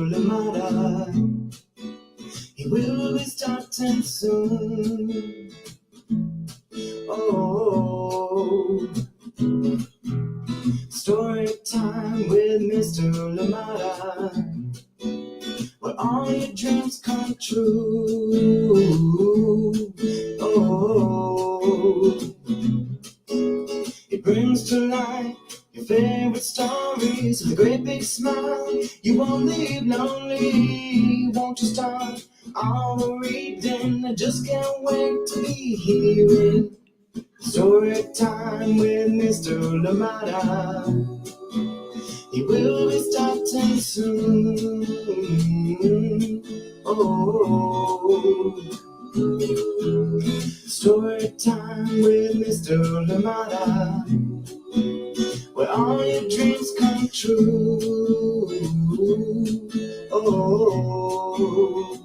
Lamada. He will be starting soon. Oh, story time with Mr. Lamada, where all your dreams come true. Oh, it brings to life your favorite stories with a great big smile. You won't leave lonely, won't you start all the reading? I just can't wait to be hearing story time with Mr. Lamada. He will be starting soon. Oh, story time with Mr. Lamada, where all your dreams come true. Oh,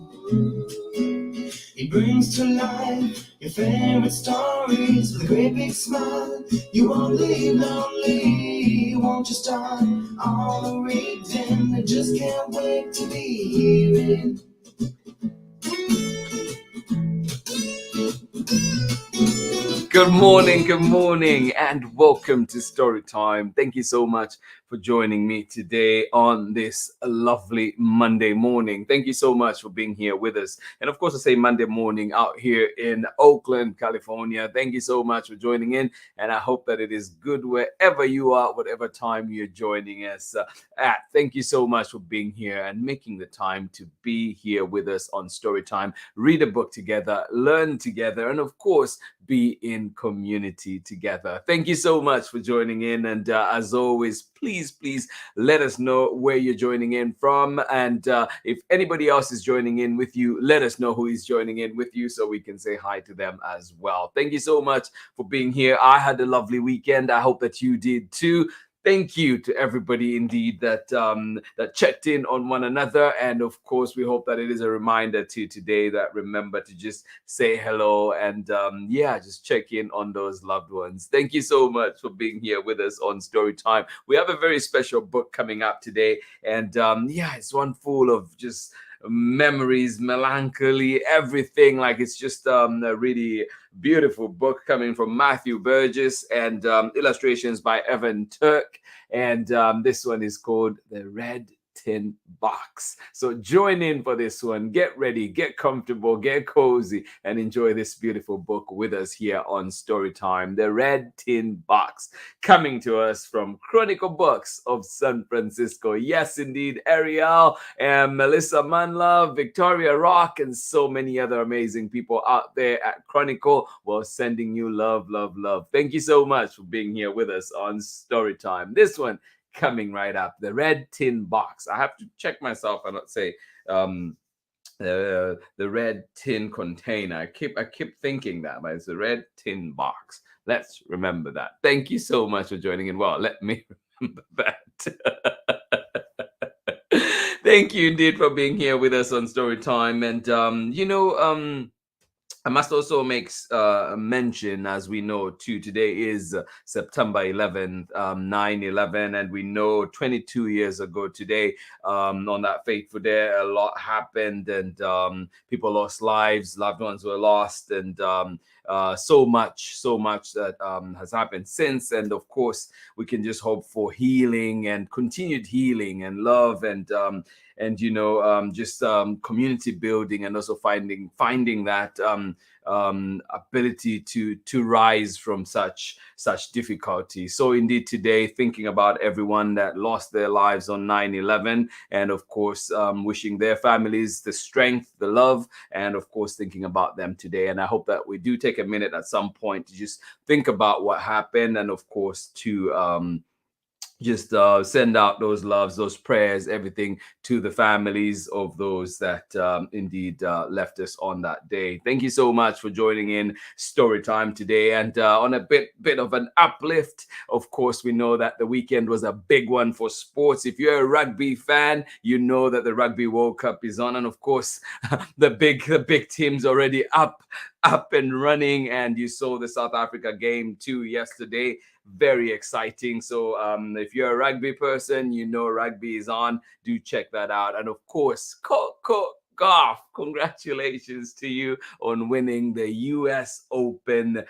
he brings to life your favorite stories with a great big smile. You won't leave lonely, won't you start all the reading? I just can't wait to be hearing. Good morning, and welcome to Story Time. Thank you so much for joining me today on this lovely Monday morning. Thank you so much for being here with us. And of course, I say Monday morning out here in Oakland, California. Thank you so much for joining in. And I hope that it is good wherever you are, whatever time you're joining us at. Thank you so much for being here and making the time to be here with us on Story Time. Read a book together, learn together, and of course, be in community together. Thank you so much for joining in. And as always, please let us know where you're joining in from. And if anybody else is joining in with you, let us know who is joining in with you so we can say hi to them as well. Thank you so much for being here. I had a lovely weekend. I hope that you did too. Thank you to everybody indeed that checked in on one another. And of course, we hope that it is a reminder to today that remember to just say hello and just check in on those loved ones. Thank you so much for being here with us on Story Time. We have a very special book coming up today. And it's one full of just memories, melancholy, everything. Like it's just a really beautiful book coming from Matthew Burgess and illustrations by TURK. And this one is called The Red Tin Box. So join in for this one. Get ready, get comfortable, get cozy, and enjoy this beautiful book with us here on Story Time. The Red Tin Box, coming to us from Chronicle Books of San Francisco. Yes, indeed, Ariel and Melissa Manlove, Victoria Rock, and so many other amazing people out there at Chronicle. Well, sending you love. Thank you so much for being here with us on Story Time. This one coming right up, The Red Tin Box. I have to check myself and not say the red tin container. I keep thinking that, but it's the red tin box. Let's remember that. Thank you so much for joining in. Well, let me remember that. Thank you indeed for being here with us on Story Time. And I must also make mention, as we know, too, today is September 11th, 9/11, and we know 22 years ago today, on that fateful day, a lot happened, and people lost lives, loved ones were lost, and so much that has happened since. And of course, we can just hope for healing and continued healing and love and community building, and also finding that ability to rise from such difficulty. So indeed today, thinking about everyone that lost their lives on 9/11, and of course wishing their families the strength, the love, and of course thinking about them today. And I hope that we do take a minute at some point to just think about what happened, and of course to send out those loves, those prayers, everything to the families of those that indeed left us on that day. Thank you so much for joining in Story Time today. And on a bit of an uplift, of course, we know that the weekend was a big one for sports. If you're a rugby fan, you know that the Rugby World Cup is on. And of course, the big team's already up up and running, and you saw the South Africa game too yesterday. Very exciting. So if you're a rugby person, you know rugby is on. Do check that out. And of course, Coco Golf, congratulations to you on winning the US Open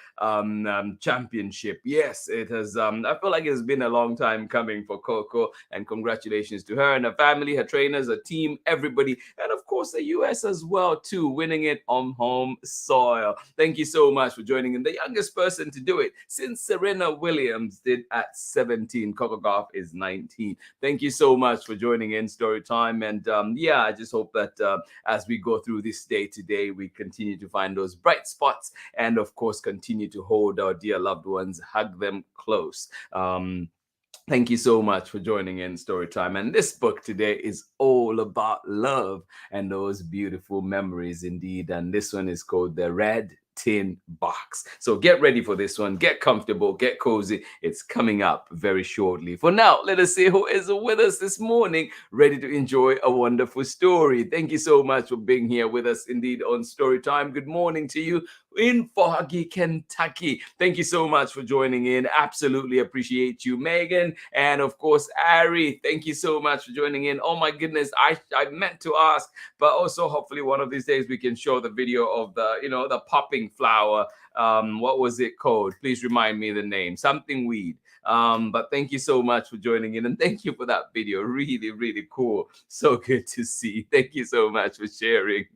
championship. Yes, it has. I feel like it's been a long time coming for Coco, and congratulations to her and her family, her trainers, her team, everybody, and of course the US as well too, winning it on home soil. Thank you so much for joining in. The youngest person to do it since Serena Williams did at 17. Coco Golf is 19. Thank you so much for joining in Story Time, and yeah, I just hope that as we go through this day today, we continue to find those bright spots, and of course continue to hold our dear loved ones, hug them close. Thank you so much for joining in Storytime. And this book today is all about love and those beautiful memories indeed. And this one is called The Red Tin Box. So get ready for this one. Get comfortable, get cozy. It's coming up very shortly. For now, let us see who is with us this morning, ready to enjoy a wonderful story. Thank you so much for being here with us indeed on Storytime. Good morning to you in foggy Kentucky. Thank you so much for joining in. Absolutely appreciate you, Megan. And of course, Ari, thank you so much for joining in. Oh my goodness, I meant to ask, but also hopefully one of these days we can show the video of the popping flower. What was it called? Please remind me the name. Something weed. But thank you so much for joining in, and thank you for that video. Really, really cool. So good to see. Thank you so much for sharing.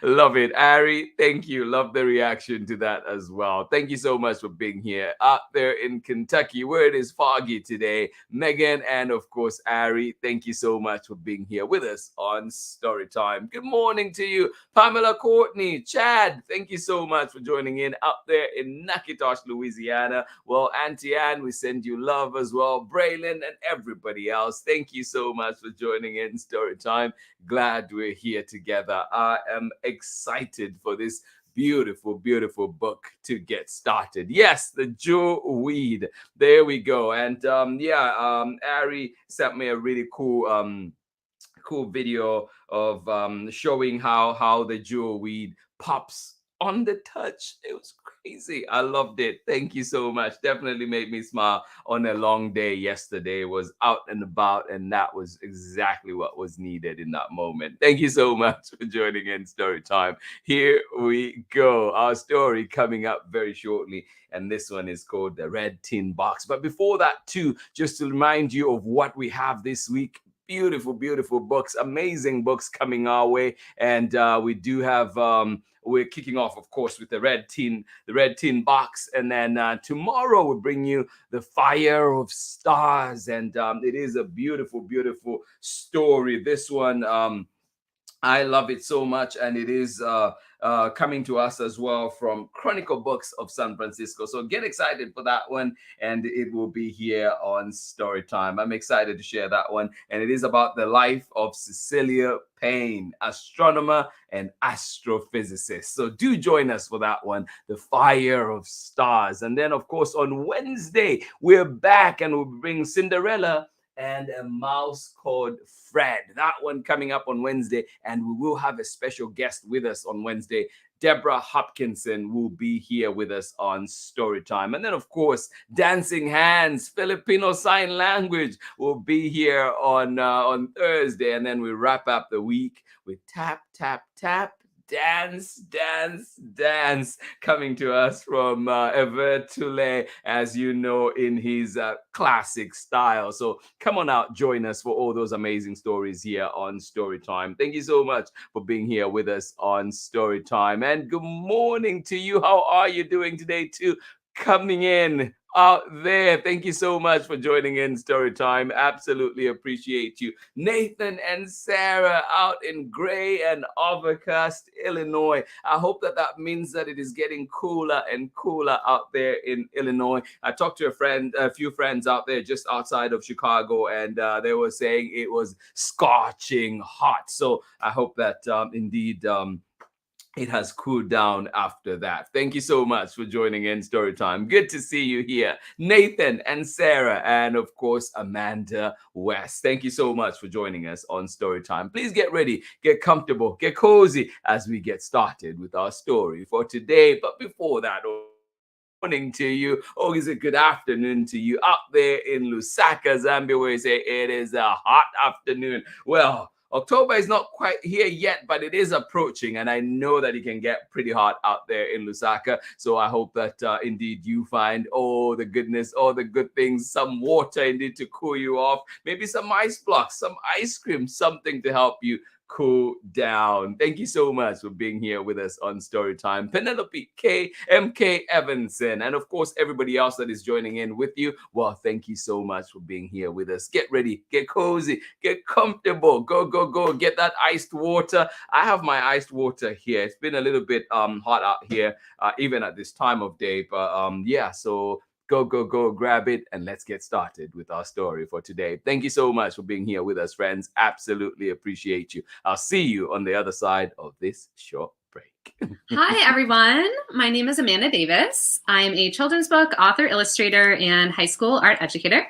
Love it, Ari. Thank you. Love the reaction to that as well. Thank you so much for being here out there in Kentucky, where it is foggy today. Megan and of course Ari, thank you so much for being here with us on Storytime. Good morning to you, Pamela, Courtney, Chad. Thank you so much for joining in out there in Natchitoches, Louisiana. Well, Auntie Anne, we send you love as well. Braylon and everybody else, thank you so much for joining in Storytime. Glad we're here together. I am excited for this beautiful, beautiful book to get started. Yes, the Joe Weed. There we go. And Ari sent me a really cool video of showing how the jewel weed pops on the touch. It was crazy. I loved it. Thank you so much. Definitely made me smile on a long day yesterday. Was out and about, and that was exactly what was needed in that moment. Thank you so much for joining in Story Time. Here we go. Our story coming up very shortly, and this one is called The Red Tin Box. But before that too, just to remind you of what we have this week. Beautiful books, amazing books coming our way, and we do have we're kicking off, of course, with the red tin box, and then tomorrow we'll bring you The Fire of Stars, and it is a beautiful story. This one, I love it so much, and it is coming to us as well from Chronicle Books of San Francisco. So get excited for that one, and it will be here on Storytime. I'm excited to share that one, and it is about the life of Cecilia Payne, astronomer and astrophysicist. So do join us for that one, The Fire of Stars. And then, of course, on Wednesday, we're back, and we'll bring Cinderella and a mouse called Fred. That one coming up on Wednesday, and we will have a special guest with us on Wednesday. Deborah Hopkinson will be here with us on Storytime. And then, of course, Dancing Hands, Filipino Sign Language will be here on Thursday. And then we wrap up the week with Tap, Tap, Tap, Dance, Dance, Dance, coming to us from Evert Toulé, as you know, in his classic style. So come on out, join us for all those amazing stories here on Storytime. Thank you so much for being here with us on Storytime. And good morning to you. How are you doing today too? Coming in out there. Thank you so much for joining in Storytime. Absolutely appreciate you. Nathan and Sarah out in Gray and Overcast, Illinois. I hope that means that it is getting cooler and cooler out there in Illinois. I talked to a few friends out there just outside of Chicago, and they were saying it was scorching hot. So I hope that indeed it has cooled down after that. Thank you so much for joining in Storytime. Good to see you here. Nathan and Sarah, and of course, Amanda West. Thank you so much for joining us on Storytime. Please get ready, get comfortable, get cozy as we get started with our story for today. But before that, morning to you, or is it good afternoon to you up there in Lusaka, Zambia, where you say it is a hot afternoon? Well, October is not quite here yet, but it is approaching, and I know that it can get pretty hot out there in Lusaka. So I hope that indeed you find all the goodness, all the good things, some water indeed to cool you off, maybe some ice blocks, some ice cream, something to help you cool down. Thank you so much for being here with us on Storytime. Penelope K, MK Evanson, and of course, everybody else that is joining in with you. Well, thank you so much for being here with us. Get ready, get cozy, get comfortable. Go, go, go. Get that iced water. I have my iced water here. It's been a little bit hot out here, even at this time of day. But yeah, so go, go, go, grab it, and let's get started with our story for today. Thank you so much for being here with us, friends. Absolutely appreciate you. I'll see you on the other side of this short break. Hi, everyone. My name is Amanda Davis. I am a children's book author, illustrator, and high school art educator.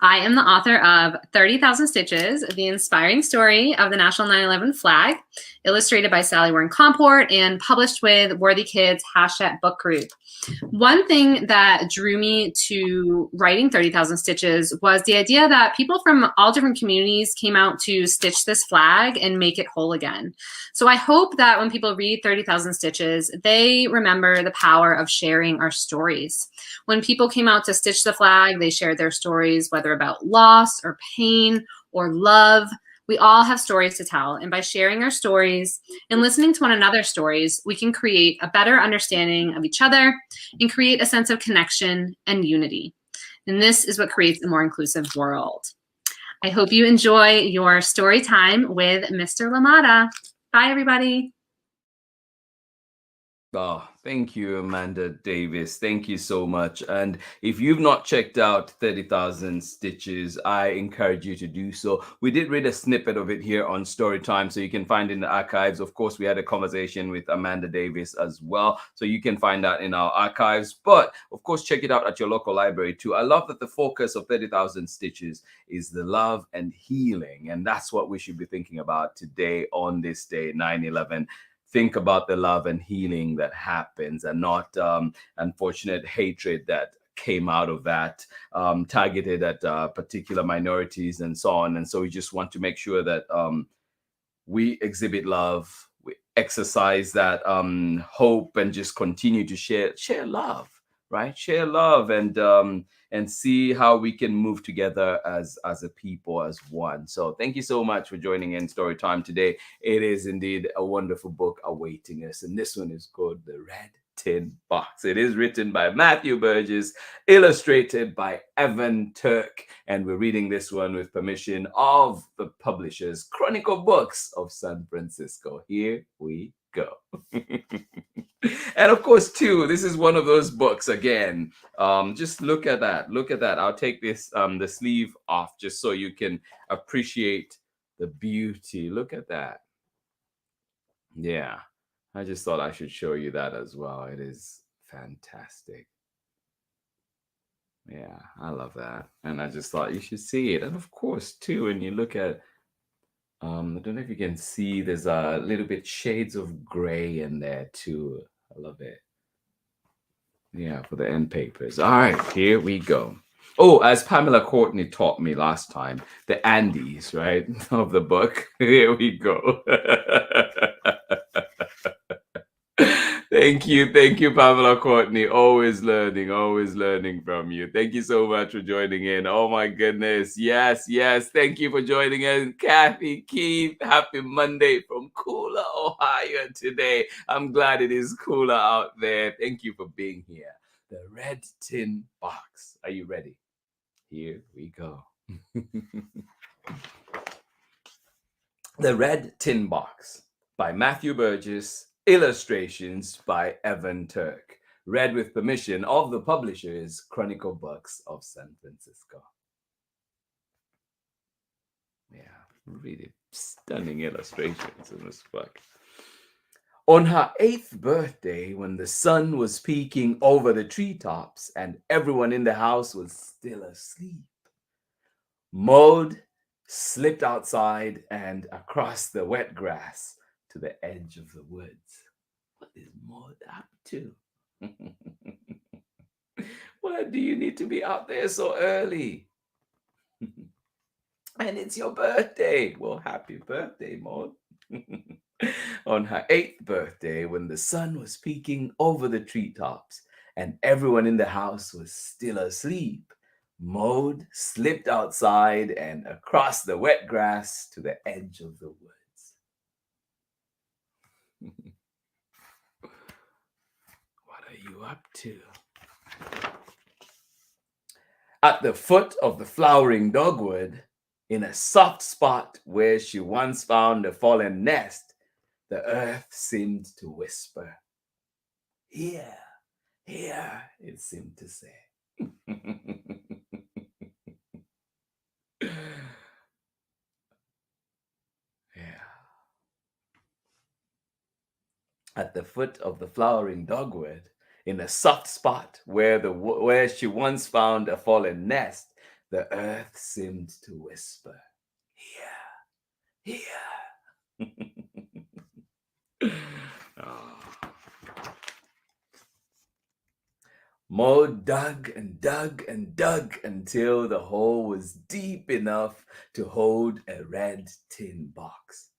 I am the author of 30,000 Stitches, the inspiring story of the National 9/11 flag, illustrated by Sally Warren Comport and published with Worthy Kids #book group. One thing that drew me to writing 30,000 Stitches was the idea that people from all different communities came out to stitch this flag and make it whole again. So I hope that when people read 30,000 Stitches, they remember the power of sharing our stories. When people came out to stitch the flag, they shared their stories, whether about loss or pain or love. We all have stories to tell, and by sharing our stories and listening to one another's stories, we can create a better understanding of each other and create a sense of connection and unity. And this is what creates a more inclusive world. I hope you enjoy your story time with Mr. Lamada. Bye, everybody. Oh, thank you, Amanda Davis. Thank you so much. And if you've not checked out 30,000 Stitches, I encourage you to do so. We did read a snippet of it here on Storytime, so you can find it in the archives. Of course, we had a conversation with Amanda Davis as well, so you can find that in our archives. But of course, check it out at your local library too. I love that the focus of 30,000 Stitches is the love and healing, and that's what we should be thinking about today on this day, 9/11. Think about the love and healing that happens, and not unfortunate hatred that came out of that, targeted at particular minorities and so on. And so we just want to make sure that we exhibit love, we exercise that hope, and just continue to share love, right? Share love, and see how we can move together as a people, as one. So thank you so much for joining in Storytime today. It is indeed a wonderful book awaiting us, and this one is called The Red Tin Box. It is written by Matthew Burgess, illustrated by Evan Turk, and we're reading this one with permission of the publishers Chronicle Books of San Francisco. Here we go. And of course, too, this is one of those books again. Just look at that. Look at that. I'll take this the sleeve off just so you can appreciate the beauty. Look at that. Yeah. I just thought I should show you that as well. It is fantastic. Yeah, I love that. And I just thought you should see it. And of course, too, when you look at I don't know if you can see, there's a little bit shades of gray in there too. I love it. Yeah, for the end papers. All right, here we go. Oh, as Pamela Courtney taught me last time, the Andes, right, of the book. Here we go. Thank you, Pamela Courtney. Always learning from you. Thank you so much for joining in. Oh my goodness. Yes, yes. Thank you for joining in. Kathy, Keith, happy Monday from cooler Ohio today. I'm glad it is cooler out there. Thank you for being here. The Red Tin Box. Are you ready? Here we go. The Red Tin Box by Matthew Burgess. Illustrations by Evan Turk. Read with permission of the publishers Chronicle Books of San Francisco. Yeah, really stunning illustrations in this book. On her 8th birthday, when the sun was peeking over the treetops and everyone in the house was still asleep, Maude slipped outside and across the wet grass to the edge of the woods. What is Maude up to? Why do you need to be out there so early? And it's your birthday. Well, happy birthday, Maude. On her 8th birthday, when the sun was peeking over the treetops and everyone in the house was still asleep, Maude slipped outside and across the wet grass to the edge of the woods. What are you up to? At the foot of the flowering dogwood, in a soft spot where she once found a fallen nest, the earth seemed to whisper. Here, here, it seemed to say. Yeah. At the foot of the flowering dogwood, in a soft spot where she once found a fallen nest, the earth seemed to whisper, here, here. Oh. Maude dug and dug and dug until the hole was deep enough to hold a red tin box.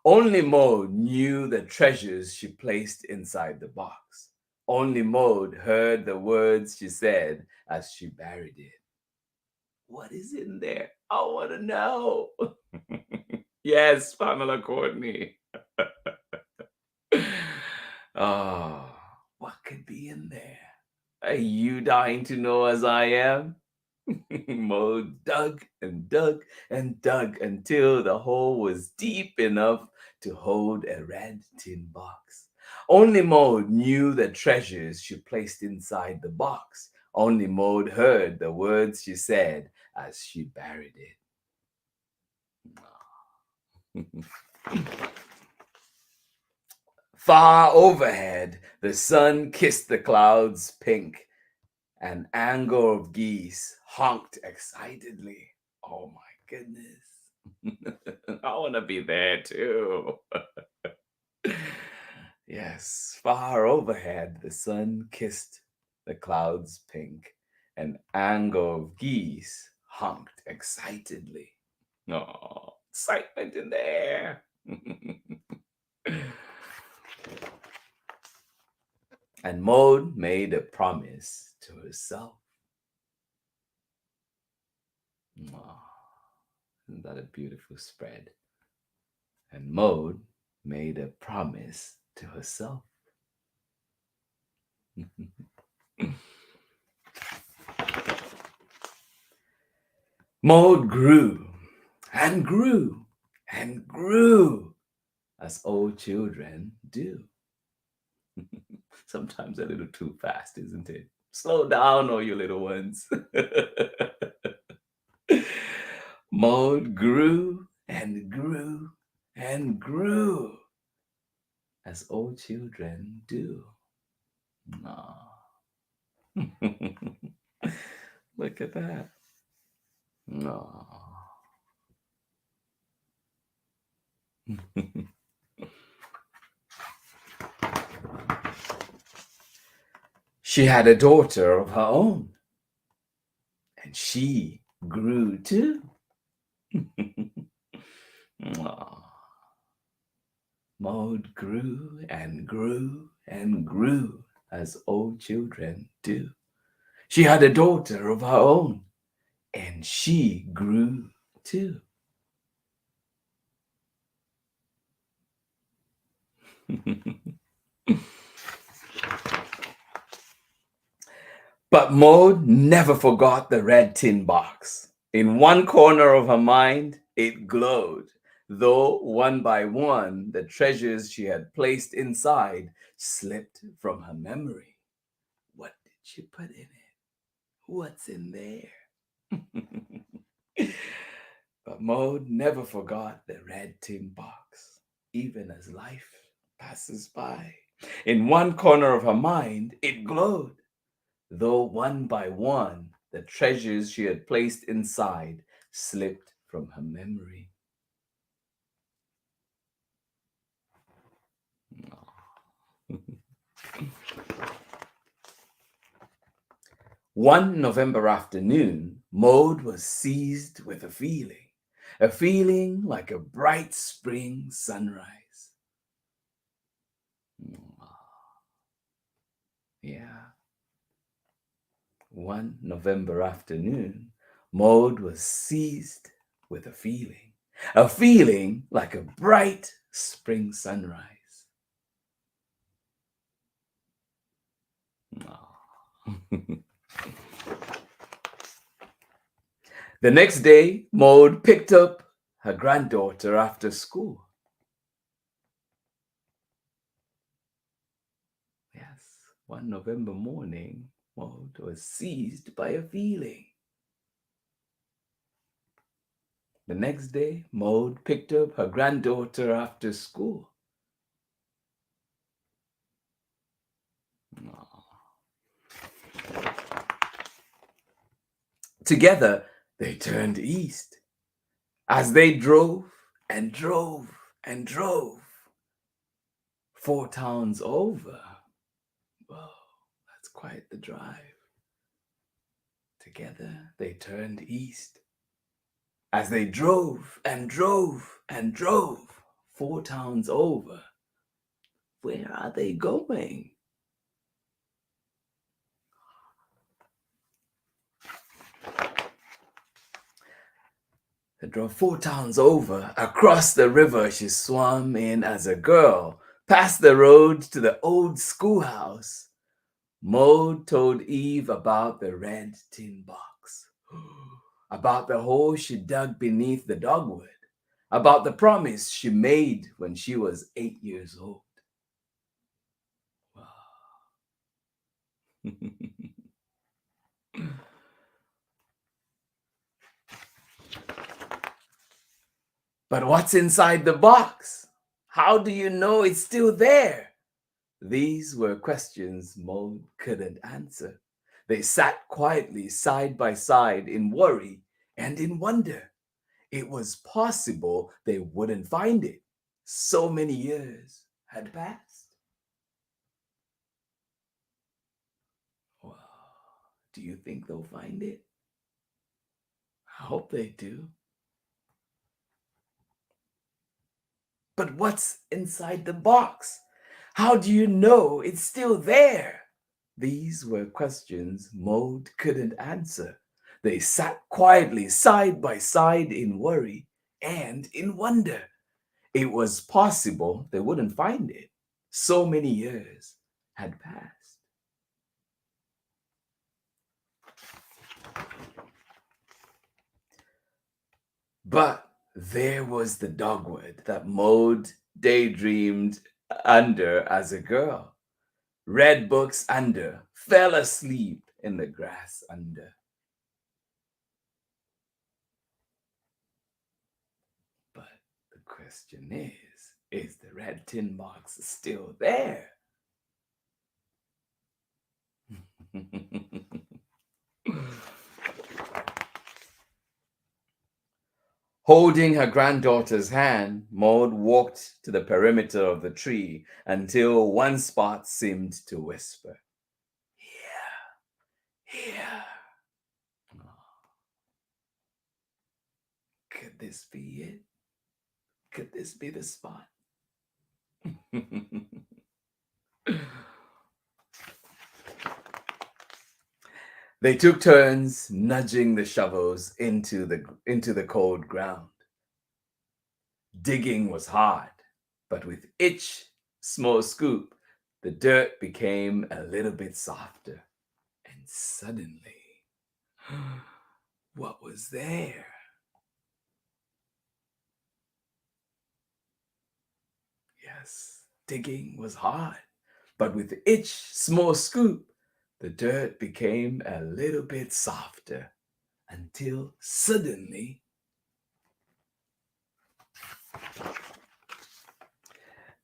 Only Maude knew the treasures she placed inside the box. Only Maude heard the words she said as she buried it. What is in there? I want to know. Yes, Pamela Courtney. Oh, what could be in there? Are you dying to know as I am? Maude dug and dug and dug until the hole was deep enough to hold a red tin box. Only Maude knew the treasures she placed inside the box. Only Maude heard the words she said as she buried it. Far overhead, the sun kissed the clouds pink. An angle of geese honked excitedly. Oh my goodness. I want to be there too. Yes, far overhead, the sun kissed the clouds pink. An angle of geese honked excitedly. Oh, excitement in the air. And Maude made a promise to herself. Oh, isn't that a beautiful spread? And Maude made a promise to herself. Maude grew and grew and grew, as old children do. Sometimes a little too fast, isn't it? Slow down, all you little ones. Maude grew and grew and grew, as old children do. Aw. Look at that. Aw. She had a daughter of her own, and she grew too. Aw. Maude grew and grew and grew, as old children do. She had a daughter of her own, and she grew too. But Maude never forgot the red tin box. In one corner of her mind, it glowed, though one by one, the treasures she had placed inside slipped from her memory. What did she put in it? What's in there? But Maude never forgot the red tin box, even as life passes by. In one corner of her mind, it glowed, though one by one, the treasures she had placed inside slipped from her memory. One November afternoon, Maude was seized with a feeling like a bright spring sunrise. Yeah. One November afternoon, Maude was seized with a feeling like a bright spring sunrise. The next day, Maude picked up her granddaughter after school. Yes, one November morning, Maude was seized by a feeling. The next day, Maude picked up her granddaughter after school. Together, they turned east. As they drove and drove and drove, 4 towns over. Whoa, that's quite the drive. Together, they turned east. As they drove and drove and drove, 4 towns over. Where are they going? They drove 4 towns over. Across the river she swam in as a girl, past the road to the old schoolhouse. Maude told Eve about the red tin box, about the hole she dug beneath the dogwood, about the promise she made when she was 8 years old. Wow. But what's inside the box? How do you know it's still there? These were questions Maude couldn't answer. They sat quietly side by side in worry and in wonder. It was possible they wouldn't find it. So many years had passed. Well, do you think they'll find it? I hope they do. But what's inside the box? How do you know it's still there? These were questions Maude couldn't answer. They sat quietly side by side in worry and in wonder. It was possible they wouldn't find it. So many years had passed. But there was the dogwood that Maude daydreamed under as a girl. Read books under, fell asleep in the grass under. But the question is the red tin box still there? Holding her granddaughter's hand, Maude walked to the perimeter of the tree until one spot seemed to whisper, "Here, here." Could this be it? Could this be the spot? They took turns nudging the shovels into the cold ground. Digging was hard, but with each small scoop, the dirt became a little bit softer. And suddenly, what was there? Yes, digging was hard, but with each small scoop, the dirt became a little bit softer until suddenly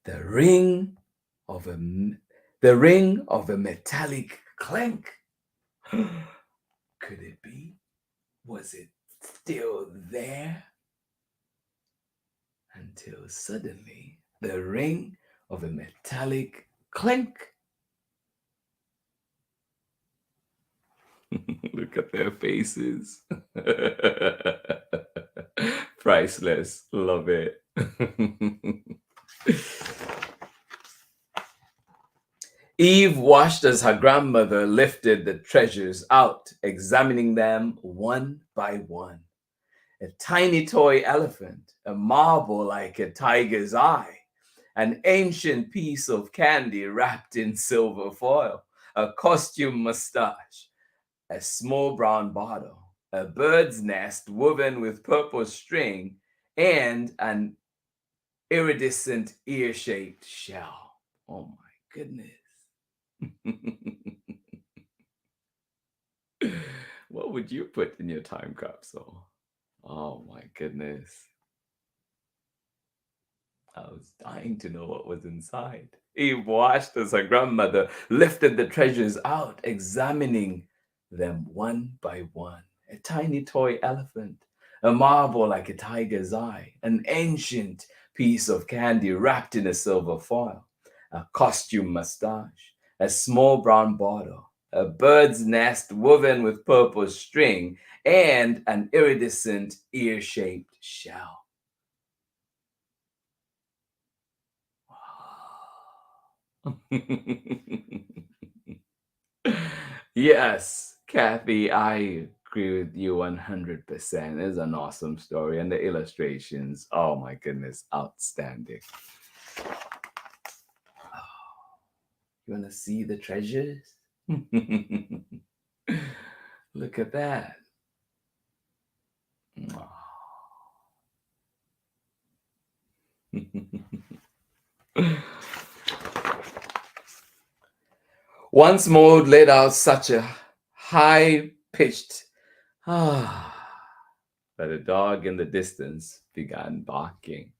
The ring of a metallic clank. Could it be? Was it still there? Until suddenly the ring of a metallic clank. Look at their faces. Priceless. Love it. Eve watched as her grandmother lifted the treasures out, examining them one by one. A tiny toy elephant, a marble like a tiger's eye, an ancient piece of candy wrapped in silver foil, a costume mustache, a small brown bottle, a bird's nest woven with purple string, and an iridescent ear-shaped shell. Oh my goodness. What would you put in your time capsule? Oh my goodness. I was dying to know what was inside. Eve watched as her grandmother lifted the treasures out, examining them one by one. A tiny toy elephant, a marble like a tiger's eye, an ancient piece of candy wrapped in a silver foil, a costume mustache, a small brown bottle, a bird's nest woven with purple string, and an iridescent ear-shaped shell. Yes, Kathy, I agree with you 100%. It's an awesome story, and the illustrations, oh my goodness, outstanding. You want to see the treasures? Look at that. Once Maude let out such a high-pitched that a dog in the distance began barking.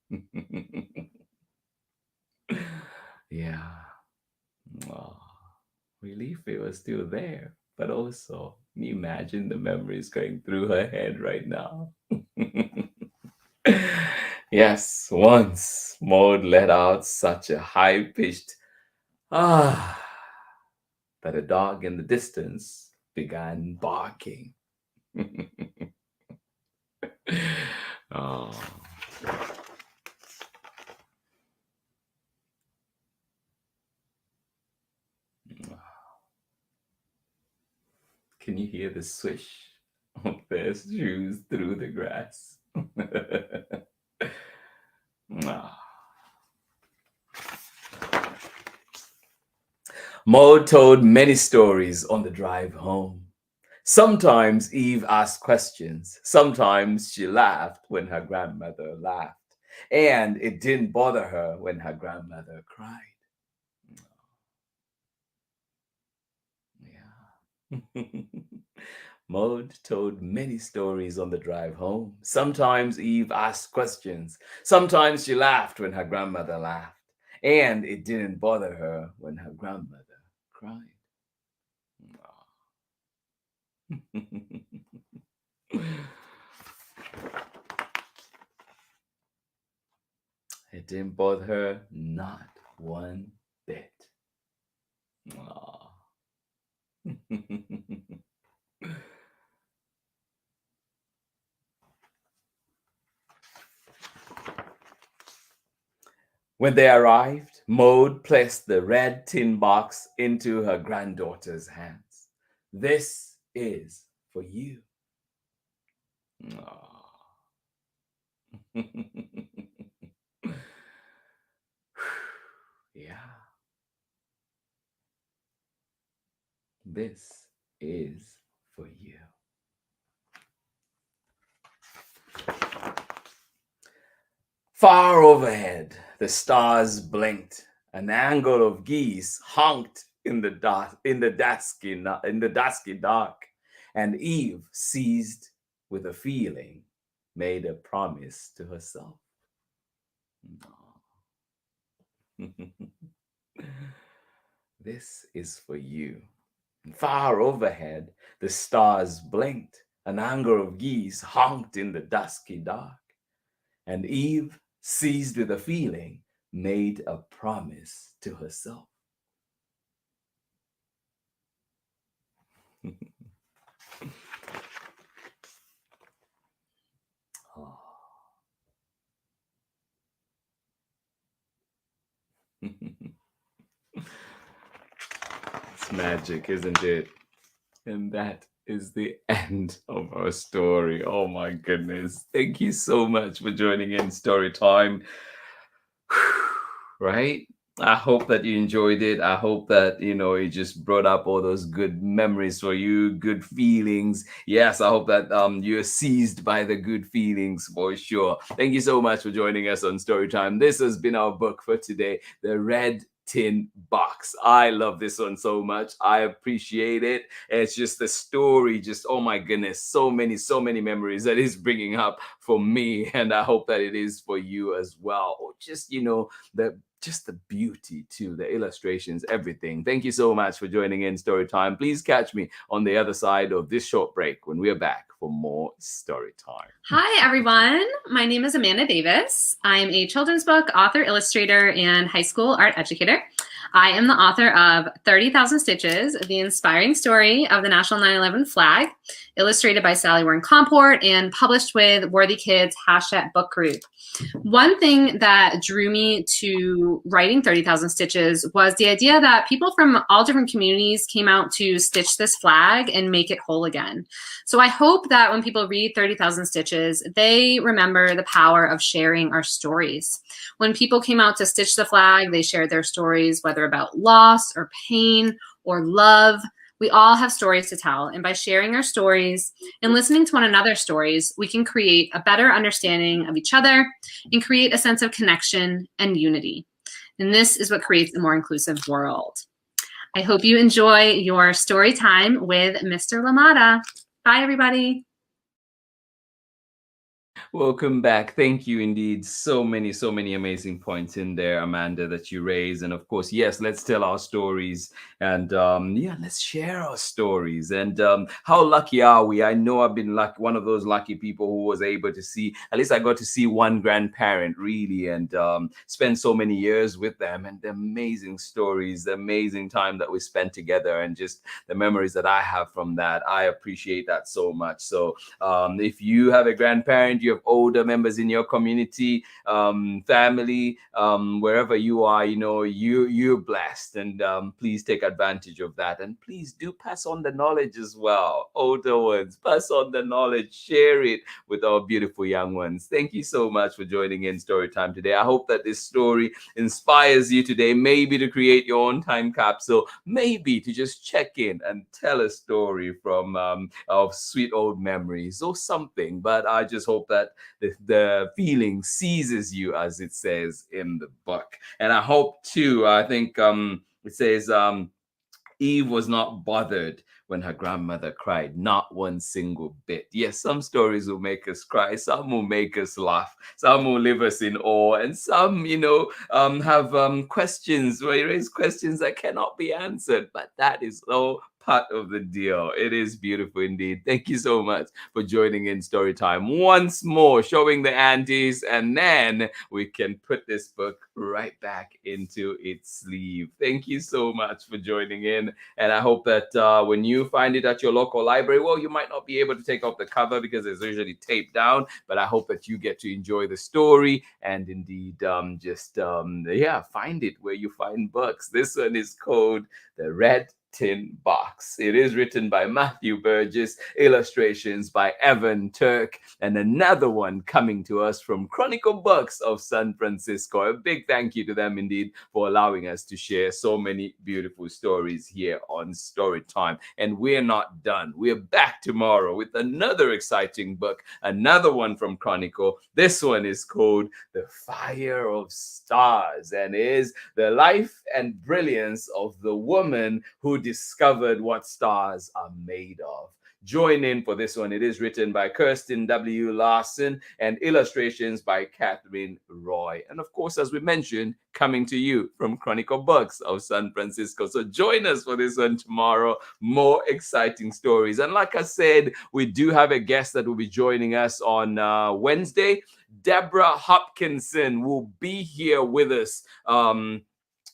Yeah. Relief it was still there, but also, can you imagine the memories going through her head right now? Yes, once Maude let out such a high-pitched that a dog in the distance began barking. Oh. Can you hear the swish of their shoes through the grass? Maude told many stories on the drive home. Sometimes Eve asked questions. Sometimes she laughed when her grandmother laughed. And it didn't bother her when her grandmother cried. Yeah. Maude told many stories on the drive home. Sometimes Eve asked questions. Sometimes she laughed when her grandmother laughed. And it didn't bother her when her grandmother cried. It didn't bother her not one bit. When they arrived, Maude placed the red tin box into her granddaughter's hands. This is for you. Yeah. This is for you. Far overhead, the stars blinked. An angle of geese honked in the dusky dark, and Eve, seized with a feeling, made a promise to herself. This is for you. Far overhead, the stars blinked. An anger of geese honked in the dusky dark. And Eve, seized with a feeling, made a promise to herself. Oh. It's magic, isn't it? And that is the end of our story. Oh my goodness. Thank you so much for joining in Story Time. Right? I hope that you enjoyed it. I hope that, it just brought up all those good memories for you, good feelings. Yes, I hope that you're seized by the good feelings for sure. Thank you so much for joining us on Storytime. This has been our book for today, The Red Tin Box. I love this one so much. I appreciate it. It's just the story, just, oh my goodness, so many memories that is bringing up for me. And I hope that it is for you as well. Or just, the beauty too, the illustrations, everything. Thank you so much for joining in Storytime. Please catch me on the other side of this short break when we're back for more Storytime. Hi, everyone. My name is Amanda Davis. I'm a children's book author, illustrator, and high school art educator. I am the author of 30,000 Stitches, the inspiring story of the National 9/11 flag, illustrated by Sally Warren Comport and published with Worthy Kids # book group. One thing that drew me to writing 30,000 Stitches was the idea that people from all different communities came out to stitch this flag and make it whole again. So I hope that when people read 30,000 Stitches, they remember the power of sharing our stories. When people came out to stitch the flag, they shared their stories, whether about loss or pain or love. We all have stories to tell, and by sharing our stories and listening to one another's stories, we can create a better understanding of each other and create a sense of connection and unity. And this is what creates a more inclusive world. I hope you enjoy your story time with Mr. Lamada. Bye, everybody. Welcome back. Thank you indeed. So many amazing points in there, Amanda, that you raised. And of course, yes, let's tell our stories and let's share our stories. And how lucky are we? I know I've been one of those lucky people who was able to see, at least I got to see one grandparent really and spend so many years with them, and the amazing stories, the amazing time that we spent together, and just the memories that I have from that. I appreciate that so much. So if you have a grandparent, you have older members in your community, family, wherever you are, you're blessed, and please take advantage of that, and please do pass on the knowledge as well. Older ones, pass on the knowledge, share it with our beautiful young ones. Thank you so much for joining in Storytime today. I hope that this story inspires you today, maybe to create your own time capsule, maybe to just check in and tell a story from of sweet old memories or something. But I just hope that the feeling seizes you, as it says in the book. And I hope too, I think it says Eve was not bothered when her grandmother cried, not one single bit. Yes, some stories will make us cry, some will make us laugh, some will leave us in awe, and some, have questions, raise questions that cannot be answered. But that is all part of the deal. It is beautiful indeed. Thank you so much for joining in Storytime once more, showing the aunties, and then we can put this book right back into its sleeve. Thank you so much for joining in, and I hope that when you find it at your local library, well, you might not be able to take off the cover because it's usually taped down, but I hope that you get to enjoy the story and indeed find it where you find books. This one is called The Red Tin Box. It is written by Matthew Burgess, illustrations by Evan TURK, and another one coming to us from Chronicle Books of San Francisco. A big thank you to them indeed for allowing us to share so many beautiful stories here on Storytime. And we're not done. We're back tomorrow with another exciting book, another one from Chronicle. This one is called The Fire of Stars, and is the life and brilliance of the woman who discovered what stars are made of. join in for this one. It is written by Kirsten W. Larson and illustrations by Catherine Roy. And of course, as we mentioned, coming to you from Chronicle Books of San Francisco. So join us for this one tomorrow. More exciting stories. And like I said, we do have a guest that will be joining us on Wednesday. Deborah Hopkinson will be here with us.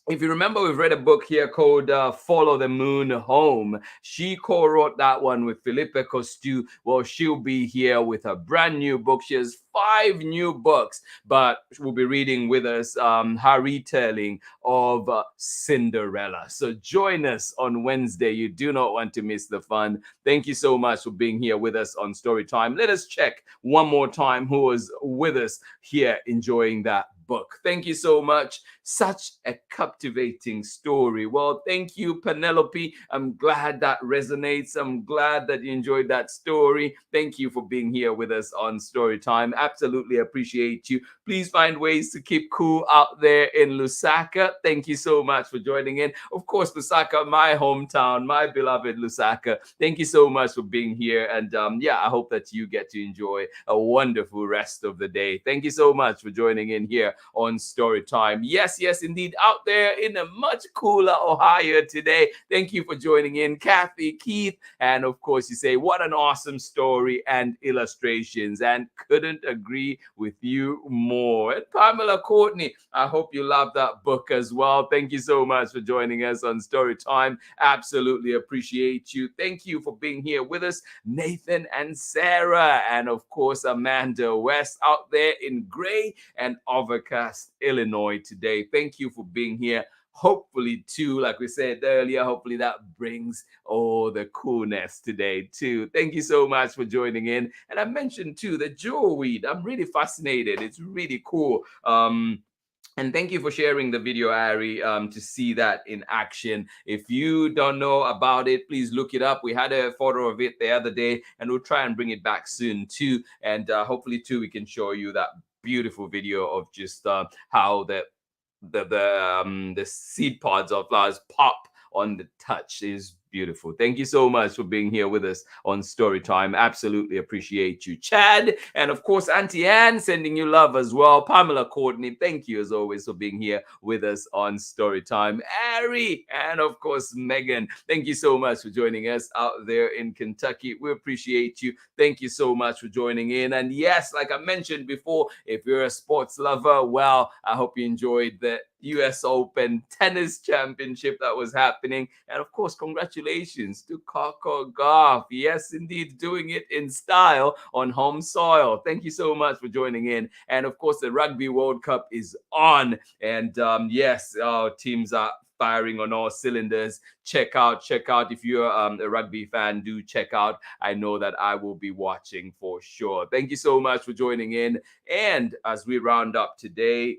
If you remember, we've read a book here called Follow the Moon Home. She co-wrote that one with Felipe Costu. Well, she'll be here with a brand new book. She has 5 new books, but we'll be reading with us her retelling of Cinderella. So join us on Wednesday. You do not want to miss the fun. Thank you so much for being here with us on Storytime. Let us check one more time who was with us here enjoying that book. Thank you so much. Such a captivating story. Well, thank you, Penelope. I'm glad that resonates. I'm glad that you enjoyed that story. Thank you for being here with us on Storytime. Absolutely appreciate you. Please find ways to keep cool out there in Lusaka. Thank you so much for joining in. Of course, Lusaka, my hometown, my beloved Lusaka. Thank you so much for being here. And I hope that you get to enjoy a wonderful rest of the day. Thank you so much for joining in here on Storytime. Yes, indeed, out there in a much cooler Ohio today. Thank you for joining in, Kathy, Keith, and of course you say, what an awesome story and illustrations, and couldn't agree with you more. And Pamela Courtney, I hope you love that book as well. Thank you so much for joining us on Storytime. Absolutely appreciate you. Thank you for being here with us, Nathan and Sarah, and of course Amanda West out there in gray and overcast Illinois today. Thank you for being here. Hopefully too, like we said earlier, hopefully that brings all the coolness today too. Thank you so much for joining in. And I mentioned too the jewel weed. I'm really fascinated. It's really cool. And thank you for sharing the video, Ari, to see that in action. If you don't know about it, please look it up. We had a photo of it the other day, and we'll try and bring it back soon too. And hopefully too, we can show you that beautiful video of just how the seed pods of flowers pop on the touch. Is beautiful. Thank you so much for being here with us on Storytime. Absolutely appreciate you, Chad. And of course, Auntie Anne, sending you love as well. Pamela Courtney, thank you as always for being here with us on Storytime. Ari, and of course, Megan, thank you so much for joining us out there in Kentucky. We appreciate you. Thank you so much for joining in. And yes, like I mentioned before, if you're a sports lover, well, I hope you enjoyed the US Open Tennis Championship that was happening. And of course, congratulations to Coco Gauff. Yes, indeed, doing it in style on home soil. Thank you so much for joining in. And of course, the Rugby World Cup is on. And yes, our teams are firing on all cylinders. Check out. If you're a rugby fan, do check out. I know that I will be watching for sure. Thank you so much for joining in. And as we round up today,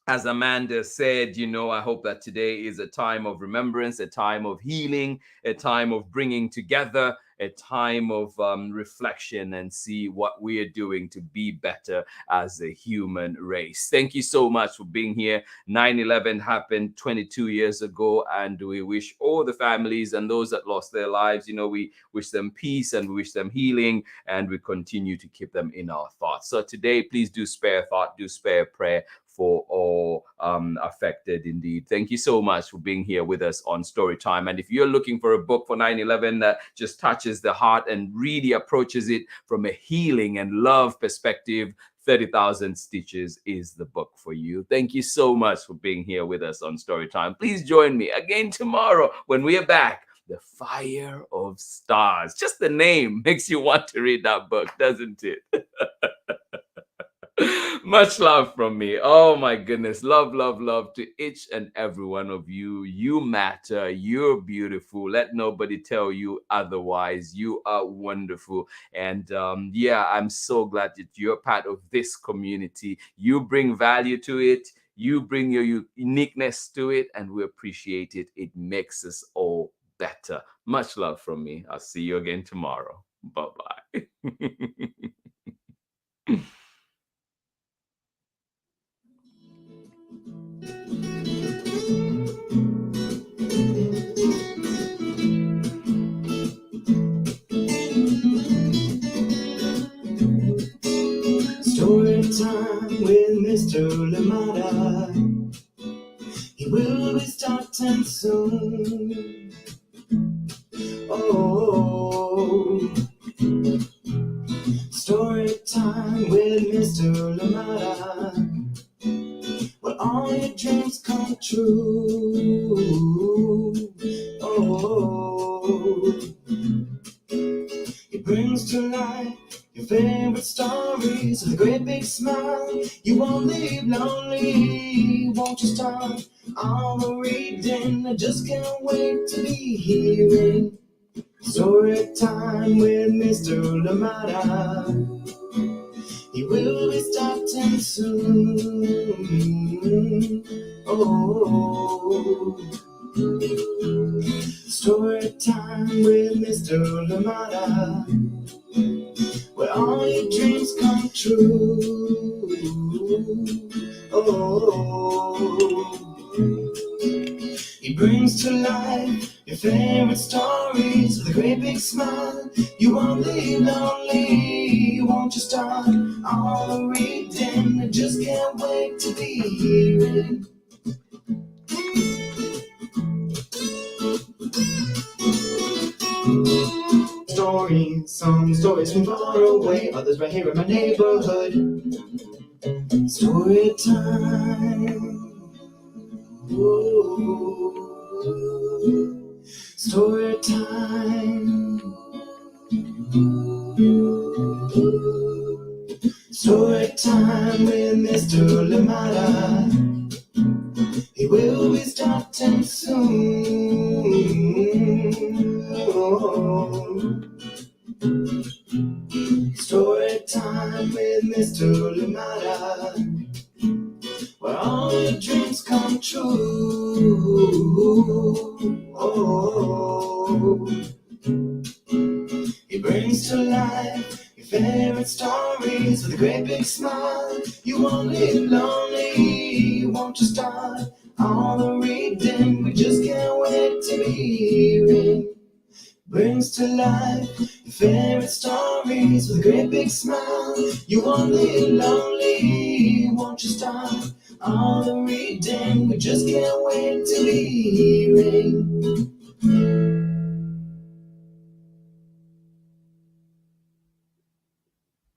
as Amanda said, I hope that today is a time of remembrance, a time of healing, a time of bringing together, a time of reflection, and see what we are doing to be better as a human race. Thank you so much for being here. 9/11 happened 22 years ago, and we wish all the families and those that lost their lives, we wish them peace and we wish them healing, and we continue to keep them in our thoughts. So today, please do spare thought, do spare prayer for all affected indeed. Thank you so much for being here with us on Storytime. And if you're looking for a book for 9/11 that just touches the heart and really approaches it from a healing and love perspective, 30,000 Stitches is the book for you. Thank you so much for being here with us on Storytime. Please join me again tomorrow when we are back. The Fire of Stars. Just the name makes you want to read that book, doesn't it? Much love from me. Oh my goodness. Love to each and every one of you. You matter. You're beautiful. Let nobody tell you otherwise. You are wonderful. And I'm so glad that you're part of this community. You bring value to it. You bring your uniqueness to it, and we appreciate it. It makes us all better. Much love from me. I'll see you again tomorrow. Bye-bye. will be starting soon. Oh, story time with Mr. Lamada. Will all your dreams come true? Oh, he brings to life your favorite stories with a great big smile. You won't leave lonely, won't you start all the reading? I just can't wait to be hearing story time with Mr. Lamada. He will be starting soon. Oh, story time with Mr. Lamada, where all your dreams come true. Oh, he brings to life your favorite stories with a great big smile. You won't leave lonely, won't you start all the reading? I just can't wait to be hearing stories, some stories from far away, others right here in my neighborhood. Story time. Ooh. Story time. Story time with Mr. Lamada. He will be starting soon. Oh. Story time with Mr. Lamada, where all your dreams come true. Oh, he brings to life your favorite stories with a great big smile. You won't live lonely, won't you start all the reading? We just can't wait to be hearing. Brings to life your favorite stories with a great big smile. You won't live lonely, won't you start all the reading? We just can't wait to be hearing